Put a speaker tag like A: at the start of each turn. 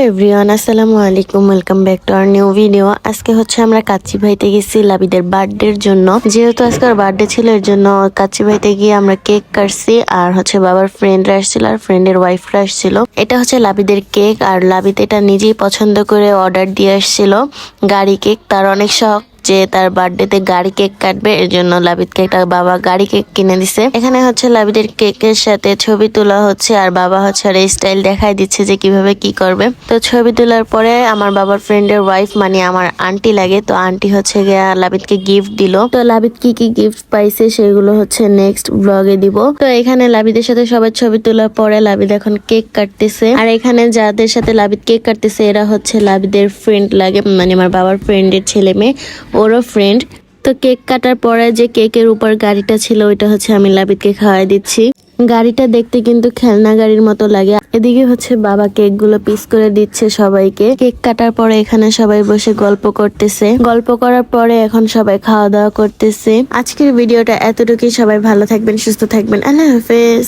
A: Everyone, আসসালামু আলাইকুম। Welcome back to our new video. আজকে হচ্ছে আমরা কাচ্চি ভাইতে গেছি লাবিদের বার্থডের জন্য। যেহেতু আজকে ওর বার্থডে ছিল, এর জন্য কাচ্চি ভাইতে গিয়ে আমরা কেক কাটছি। আর হচ্ছে বাবার ফ্রেন্ডরা আসছিল আর ফ্রেন্ডের ওয়াইফরা আসছিল। এটা হচ্ছে লাবিদের কেক, আর লাবিদ এটা নিজেই পছন্দ করে অর্ডার দিয়ে আসছিল গাড়ি কেক। তার অনেক শখ যে তার বার্থডেতে গাড়ি কেক কাটবে, এর জন্য লাবিদকে একটা বাবা গাড়ি কেক কিনে দিছে। এখানে হচ্ছে লাবিদের কেকের সাথে ছবি তোলা হচ্ছে, আর বাবা হচ্ছে আর স্টাইল দেখাই দিচ্ছে যে কিভাবে কি করবে। তো ছবি তোলার পরে আমার বাবার ফ্রেন্ডের ওয়াইফ মানে আমার আন্টি লাগে, তো আন্টি হচ্ছে গিয়া লাবিদকে গিফট দিল। তো লাবিদ কি কি গিফট পাইছে সেগুলো হচ্ছে নেক্সট ব্লগে দিব। তো এখানে লাবিদের সাথে সবাই ছবি তোলার পরে লাবিদ এখন কেক কাটতেছে। আর এখানে যাদের সাথে লাবিদ কেক কাটতেছে এরা হচ্ছে লাবিদের ফ্রেন্ড লাগে, মানে আমার বাবার ফ্রেন্ডের ছেলে মেয়ে, ওরও ফ্রেন্ড। তো কেক কাটার পরে যে কেকের উপর গাড়িটা ছিল ওইটা হচ্ছে আমি লাবিদকে খাওয়াই দিচ্ছি। গাড়িটা দেখতে কিন্তু খেলনা গাড়ির মতো লাগে। এদিকে হচ্ছে বাবা কেক গুলো পিস করে দিচ্ছে সবাইকে। কেক কাটার পরে এখানে সবাই বসে গল্প করতেছে। গল্প করার পরে এখন সবাই খাওয়া দাওয়া করতেছে। আজকের ভিডিওটা এতটুকুই। সবাই ভালো থাকবেন, সুস্থ থাকবেন। আল্লাহ হাফেজ।